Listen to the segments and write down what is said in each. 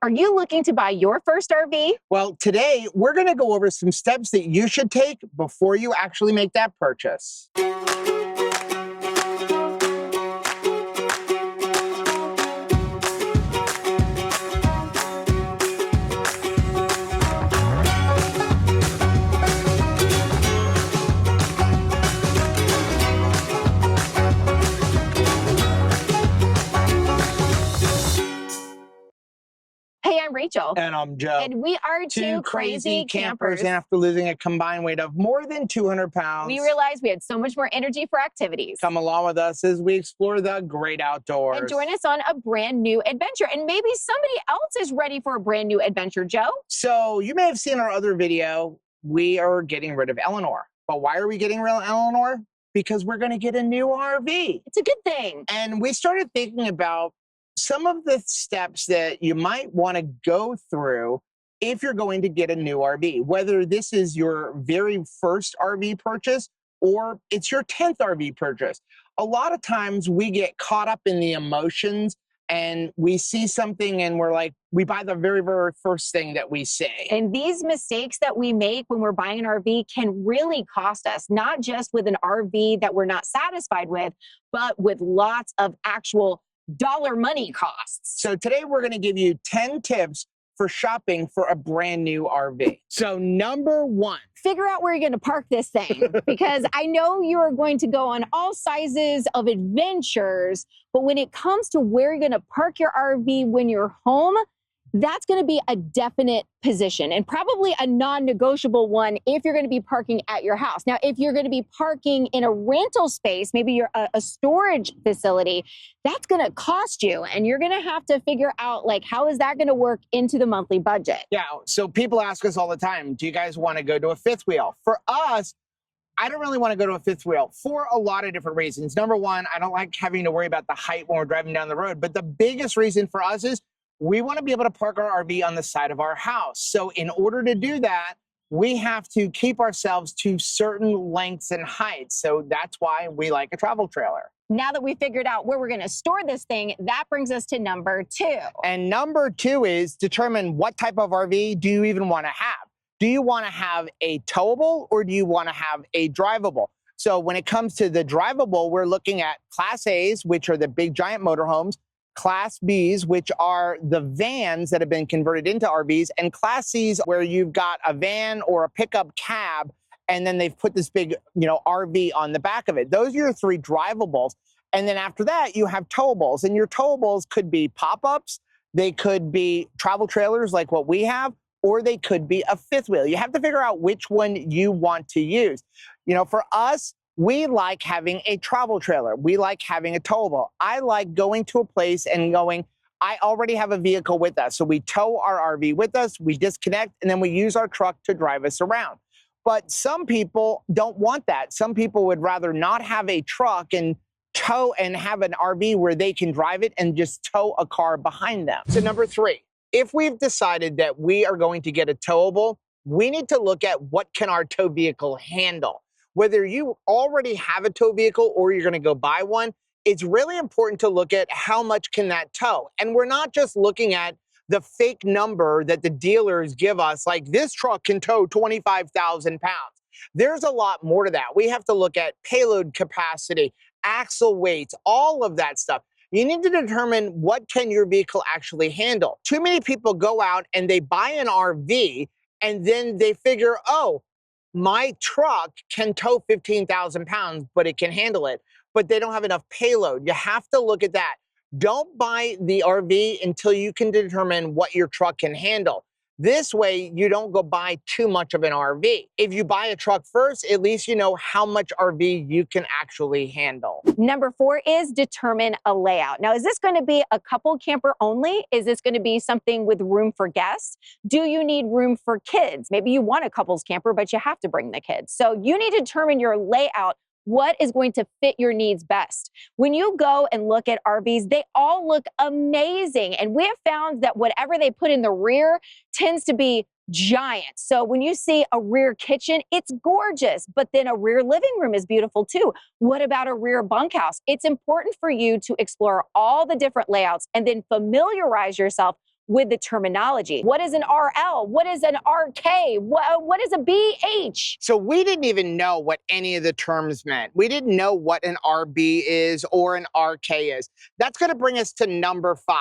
Are you looking to buy your first RV? Well, today we're going to go over some steps that you should take before you actually make that purchase. Hey, I'm Rachel. And I'm Joe. And we are two crazy campers. And after losing a combined weight of more than 200 pounds, we realized we had so much more energy for activities. Come along with us as we explore the great outdoors. And join us on a brand new adventure. And maybe somebody else is ready for a brand new adventure, Joe. So you may have seen our other video. We are getting rid of Eleanor. But why are we getting rid of Eleanor? Because we're going to get a new RV. It's a good thing. And we started thinking about some of the steps that you might want to go through if you're going to get a new RV, whether this is your very first RV purchase or it's your 10th RV purchase. A lot of times we get caught up in the emotions and we see something and we're like, we buy the very, very first thing that we see. And these mistakes that we make when we're buying an RV can really cost us, not just with an RV that we're not satisfied with, but with lots of actual dollar money costs. So today we're going to give you 10 tips for shopping for a brand new RV. So number one, figure out where you're going to park this thing, because I know you are going to go on all sizes of adventures, but when it comes to where you're going to park your RV when you're home, that's going to be a definite position and probably a non-negotiable one if you're going to be parking at your house. Now, if you're going to be parking in a rental space, maybe you're a storage facility, that's going to cost you. And you're going to have to figure out, like, how is that going to work into the monthly budget? Yeah, so people ask us all the time, do you guys want to go to a fifth wheel? For us, I don't really want to go to a fifth wheel for a lot of different reasons. Number one, I don't like having to worry about the height when we're driving down the road. But the biggest reason for us is we want to be able to park our RV on the side of our house. So in order to do that, we have to keep ourselves to certain lengths and heights. So that's why we like a travel trailer. Now that we figured out where we're going to store this thing, that brings us to number two. And number two is determine what type of RV do you even want to have. Do you want to have a towable or do you want to have a drivable? So when it comes to the drivable, we're looking at Class A's, which are the big giant motorhomes, Class B's, which are the vans that have been converted into RVs, and Class C's, where you've got a van or a pickup cab, and then they've put this big, RV on the back of it. Those are your three drivables. And then after that, you have towables. And your towables could be pop-ups, they could be travel trailers like what we have, or they could be a fifth wheel. You have to figure out which one you want to use. For us, we like having a travel trailer. We like having a towable. I like going to a place and going, I already have a vehicle with us. So we tow our RV with us, we disconnect, and then we use our truck to drive us around. But some people don't want that. Some people would rather not have a truck and tow and have an RV where they can drive it and just tow a car behind them. So number three, if we've decided that we are going to get a towable, we need to look at what can our tow vehicle handle. Whether you already have a tow vehicle or you're going to go buy one, it's really important to look at how much can that tow. And we're not just looking at the fake number that the dealers give us, like this truck can tow 25,000 pounds. There's a lot more to that. We have to look at payload capacity, axle weights, all of that stuff. You need to determine what can your vehicle actually handle. Too many people go out and they buy an RV and then they figure, oh, my truck can tow 15,000 pounds, but it can handle it, but they don't have enough payload. You have to look at that. Don't buy the RV until you can determine what your truck can handle. This way, you don't go buy too much of an RV. If you buy a truck first, at least you know how much RV you can actually handle. Number four is determine a layout. Now, is this going to be a couple camper only? Is this going to be something with room for guests? Do you need room for kids? Maybe you want a couples camper, but you have to bring the kids. So you need to determine your layout. What is going to fit your needs best? When you go and look at RVs, they all look amazing. And we have found that whatever they put in the rear tends to be giant. So when you see a rear kitchen, it's gorgeous, but then a rear living room is beautiful too. What about a rear bunkhouse? It's important for you to explore all the different layouts and then familiarize yourself with the terminology. What is an RL? What is an RK? What is a BH? So we didn't even know what any of the terms meant. We didn't know what an RB is or an RK is. That's going to bring us to number 5.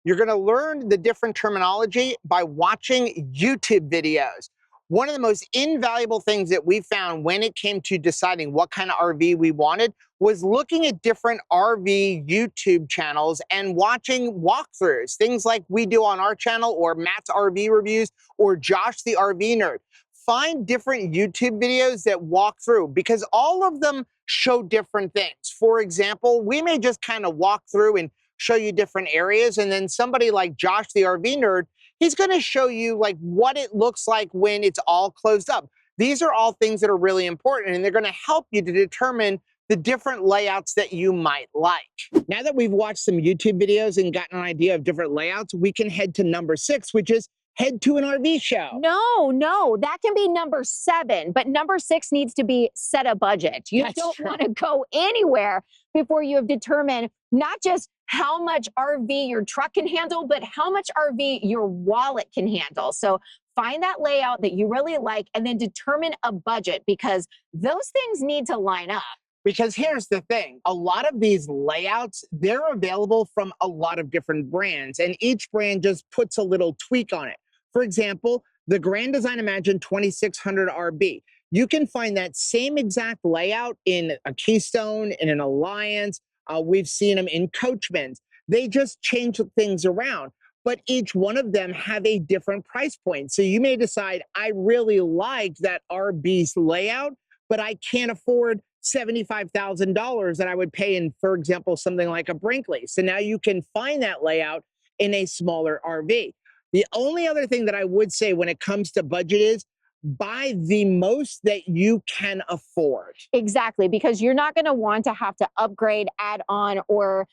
You're going to learn the different terminology by watching YouTube videos. One of the most invaluable things that we found when it came to deciding what kind of RV we wanted was looking at different RV YouTube channels and watching walkthroughs, things like we do on our channel or Matt's RV reviews or Josh the RV Nerd. Find different YouTube videos that walk through because all of them show different things. For example, we may just kind of walk through and show you different areas, and then somebody like Josh the RV Nerd, he's going to show you like what it looks like when it's all closed up. These are all things that are really important, and they're going to help you to determine the different layouts that you might like. Now that we've watched some YouTube videos and gotten an idea of different layouts, we can head to number 6, which is head to an RV show. No, that can be number 7, but number 6 needs to be set a budget. You don't want to go anywhere before you have determined not just how much RV your truck can handle, but how much RV your wallet can handle. So find that layout that you really like and then determine a budget because those things need to line up. Because here's the thing, a lot of these layouts, they're available from a lot of different brands, and each brand just puts a little tweak on it. For example, the Grand Design Imagine 2600 RB. You can find that same exact layout in a Keystone, in an Alliance. We've seen them in Coachman's. They just change things around, but each one of them have a different price point. So you may decide, I really like that RB's layout, but I can't afford $75,000 that I would pay in, for example, something like a Brinkley. So now you can find that layout in a smaller RV. The only other thing that I would say when it comes to budget is buy the most that you can afford. Exactly, because you're not going to want to have to upgrade, add on, or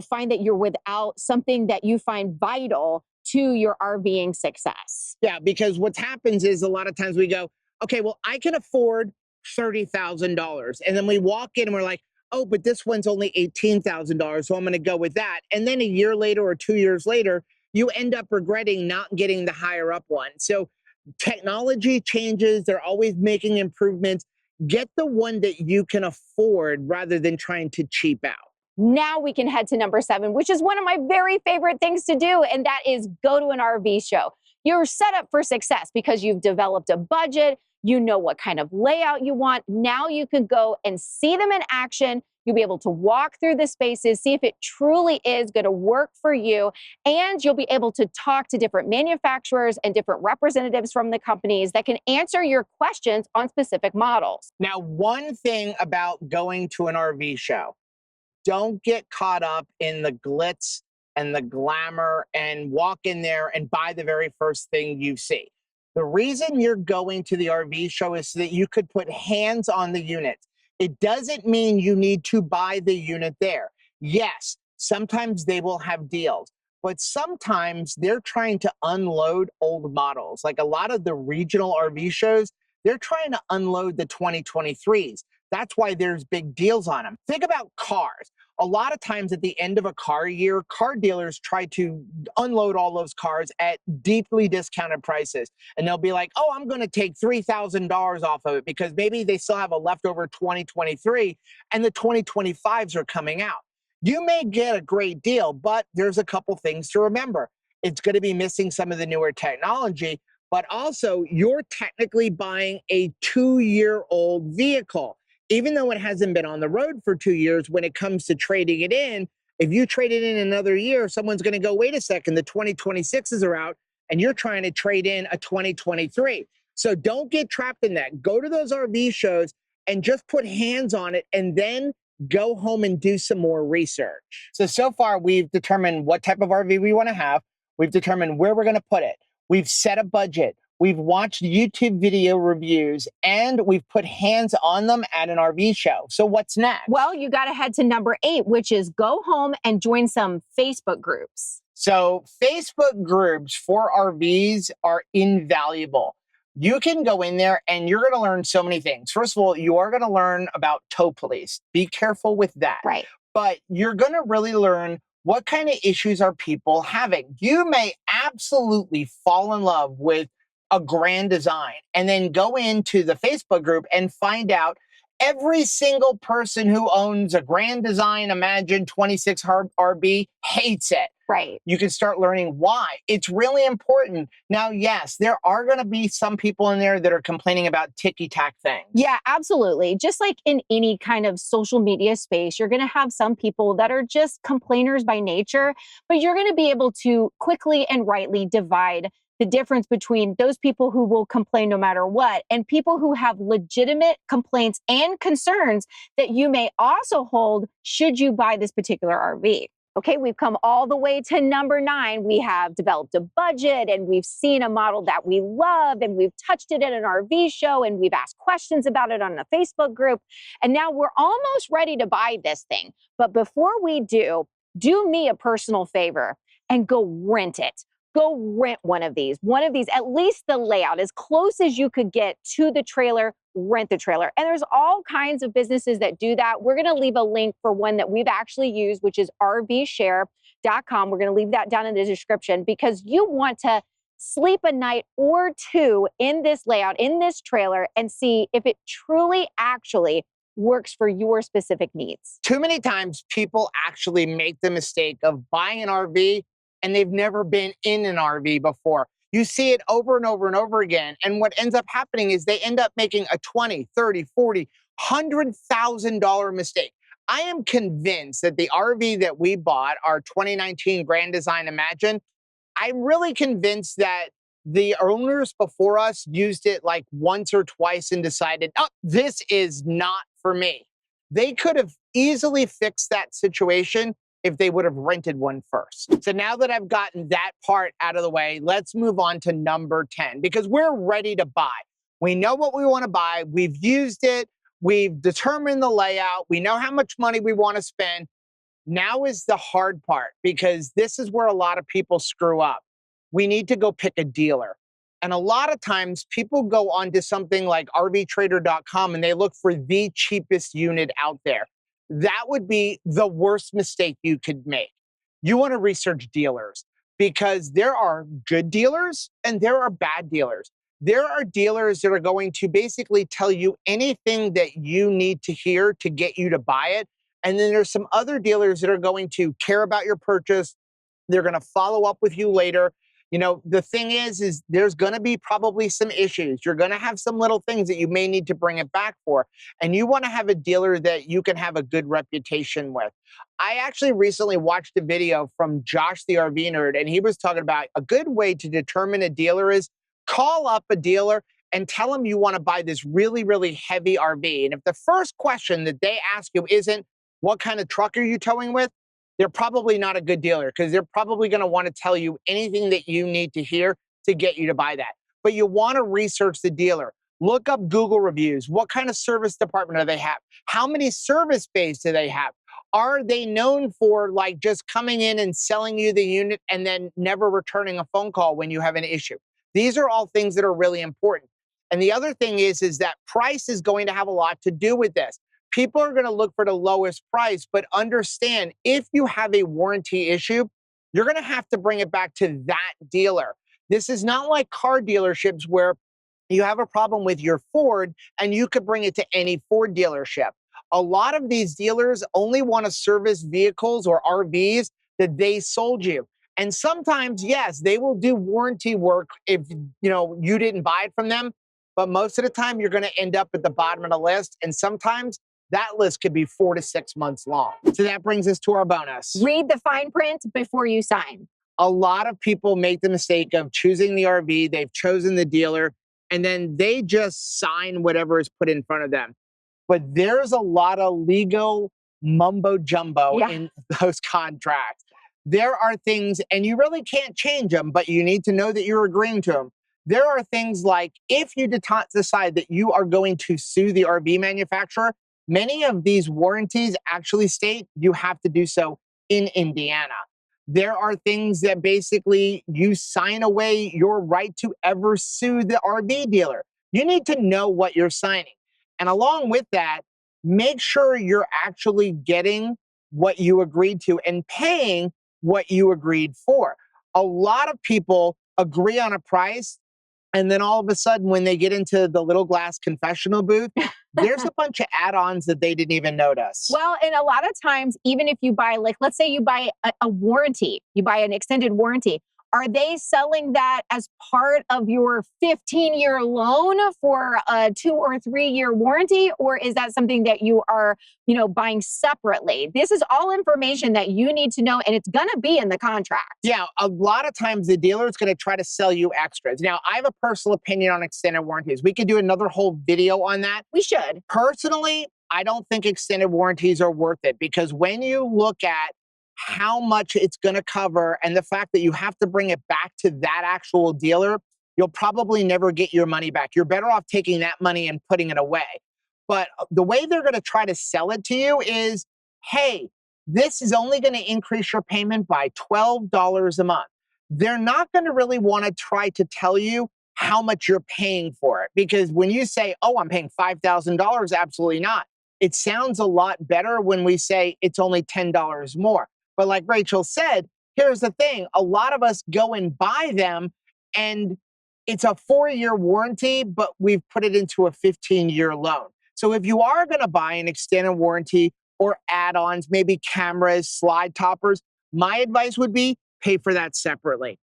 find that you're without something that you find vital to your RVing success. Yeah, because what happens is a lot of times we go, okay, well, I can afford $30,000. And then we walk in and we're like, oh, but this one's only $18,000, so I'm going to go with that. And then a year later or 2 years later, you end up regretting not getting the higher up one. So technology changes. They're always making improvements. Get the one that you can afford rather than trying to cheap out. Now we can head to number 7, which is one of my very favorite things to do, and that is go to an RV show. You're set up for success because you've developed a budget. You know what kind of layout you want. Now you can go and see them in action. You'll be able to walk through the spaces, see if it truly is going to work for you. And you'll be able to talk to different manufacturers and different representatives from the companies that can answer your questions on specific models. Now, one thing about going to an RV show, don't get caught up in the glitz and the glamour and walk in there and buy the very first thing you see. The reason you're going to the RV show is so that you could put hands on the unit. It doesn't mean you need to buy the unit there. Yes, sometimes they will have deals, but sometimes they're trying to unload old models. Like a lot of the regional RV shows, they're trying to unload the 2023s. That's why there's big deals on them. Think about cars. A lot of times at the end of a car year, car dealers try to unload all those cars at deeply discounted prices. And they'll be like, oh, I'm going to take $3,000 off of it because maybe they still have a leftover 2023 and the 2025s are coming out. You may get a great deal, but there's a couple things to remember. It's going to be missing some of the newer technology, but also you're technically buying a 2-year-old vehicle. Even though it hasn't been on the road for 2 years, when it comes to trading it in, if you trade it in another year, someone's going to go, wait a second, the 2026s are out, and you're trying to trade in a 2023. So don't get trapped in that. Go to those RV shows and just put hands on it, and then go home and do some more research. So far, we've determined what type of RV we want to have. We've determined where we're going to put it. We've set a budget. We've watched YouTube video reviews, and we've put hands on them at an RV show. So what's next? Well, you got to head to number 8, which is go home and join some Facebook groups. So Facebook groups for RVs are invaluable. You can go in there and you're going to learn so many things. First of all, you are going to learn about tow police. Be careful with that. Right. But you're going to really learn what kind of issues are people having. You may absolutely fall in love with a grand design and then go into the Facebook group and find out every single person who owns a Grand Design Imagine 26 RB hates it. Right. You can start learning why. It's really important. Now, yes, there are going to be some people in there that are complaining about ticky-tack things. Yeah, absolutely. Just like in any kind of social media space, you're going to have some people that are just complainers by nature, but you're going to be able to quickly and rightly divide the difference between those people who will complain no matter what and people who have legitimate complaints and concerns that you may also hold should you buy this particular RV. Okay, we've come all the way to number 9. We have developed a budget and we've seen a model that we love and we've touched it at an RV show and we've asked questions about it on a Facebook group. And now we're almost ready to buy this thing. But before we do me a personal favor and go rent it. Go rent one of these, at least the layout, as close as you could get to the trailer, rent the trailer. And there's all kinds of businesses that do that. We're going to leave a link for one that we've actually used, which is rvshare.com. We're going to leave that down in the description because you want to sleep a night or two in this layout, in this trailer, and see if it truly actually works for your specific needs. Too many times people actually make the mistake of buying an RV and they've never been in an RV before. You see it over and over and over again. And what ends up happening is they end up making a $20, $30, $40, $100,000 mistake. I am convinced that the RV that we bought, our 2019 Grand Design Imagine, I'm really convinced that the owners before us used it like once or twice and decided, oh, this is not for me. They could have easily fixed that situation if they would have rented one first. So now that I've gotten that part out of the way, let's move on to number 10 because we're ready to buy. We know what we want to buy. We've used it. We've determined the layout. We know how much money we want to spend. Now is the hard part because this is where a lot of people screw up. We need to go pick a dealer. And a lot of times people go onto something like rvtrader.com and they look for the cheapest unit out there. That would be the worst mistake you could make. You want to research dealers because there are good dealers and there are bad dealers. There are dealers that are going to basically tell you anything that you need to hear to get you to buy it. And then there's some other dealers that are going to care about your purchase. They're going to follow up with you later. You know, the thing is there's going to be probably some issues. You're going to have some little things that you may need to bring it back for. And you want to have a dealer that you can have a good reputation with. I actually recently watched a video from Josh the RV Nerd, and he was talking about a good way to determine a dealer is call up a dealer and tell them you want to buy this really, really heavy RV. And if the first question that they ask you isn't, what kind of truck are you towing with? They're probably not a good dealer because they're probably going to want to tell you anything that you need to hear to get you to buy that. But you want to research the dealer. Look up Google reviews. What kind of service department do they have? How many service bays do they have? Are they known for like just coming in and selling you the unit and then never returning a phone call when you have an issue? These are all things that are really important. And the other thing is that price is going to have a lot to do with this. People are going to look for the lowest price, but understand if you have a warranty issue, you're going to have to bring it back to that dealer. This is not like car dealerships where you have a problem with your Ford and you could bring it to any Ford dealership. A lot of these dealers only want to service vehicles or RVs that they sold you. And sometimes, yes, they will do warranty work if you didn't buy it from them. But most of the time, you're going to end up at the bottom of the list. And sometimes that list could be 4 to 6 months long. So that brings us to our bonus. Read the fine print before you sign. A lot of people make the mistake of choosing the RV, they've chosen the dealer, and then they just sign whatever is put in front of them. But there's a lot of legal mumbo jumbo in those contracts. There are things, and you really can't change them, but you need to know that you're agreeing to them. There are things like if you decide that you are going to sue the RV manufacturer, many of these warranties actually state you have to do so in Indiana. There are things that basically you sign away your right to ever sue the RV dealer. You need to know what you're signing. And along with that, make sure you're actually getting what you agreed to and paying what you agreed for. A lot of people agree on a price, and then all of a sudden, when they get into the little glass confessional booth, there's a bunch of add-ons that they didn't even notice. Well, and a lot of times, even if you buy, like, let's say you buy a warranty, you buy an extended warranty, are they selling that as part of your 15-year loan for a 2 or 3 year warranty? Or is that something that you are, buying separately? This is all information that you need to know, and it's going to be in the contract. Yeah, a lot of times the dealer is going to try to sell you extras. Now, I have a personal opinion on extended warranties. We could do another whole video on that. We should. Personally, I don't think extended warranties are worth it, because when you look at how much it's going to cover and the fact that you have to bring it back to that actual dealer, you'll probably never get your money back. You're better off taking that money and putting it away. But the way they're going to try to sell it to you is, hey, this is only going to increase your payment by $12 a month. They're not going to really want to try to tell you how much you're paying for it, because when you say, oh, I'm paying $5,000, absolutely not. It sounds a lot better when we say it's only $10 more. But like Rachel said, here's the thing. A lot of us go and buy them, and it's a 4-year warranty, but we've put it into a 15-year loan. So if you are going to buy an extended warranty or add-ons, maybe cameras, slide toppers, my advice would be pay for that separately.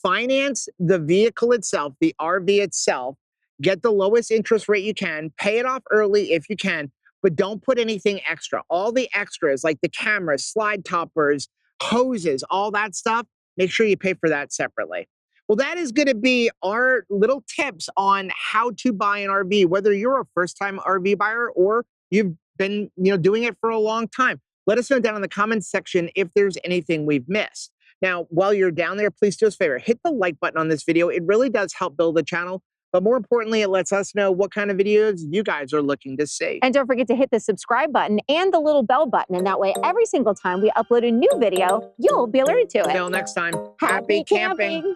Finance the vehicle itself, the RV itself, get the lowest interest rate you can, pay it off early if you can, but don't put anything extra. All the extras like the cameras, slide toppers, hoses, all that stuff, make sure you pay for that separately. Well, that is going to be our little tips on how to buy an RV, whether you're a first-time RV buyer or you've been doing it for a long time. Let us know down in the comments section if there's anything we've missed. Now, while you're down there, please do us a favor, hit the like button on this video. It really does help build the channel. But more importantly, it lets us know what kind of videos you guys are looking to see. And don't forget to hit the subscribe button and the little bell button. And that way, every single time we upload a new video, you'll be alerted to it. Until next time, Happy camping.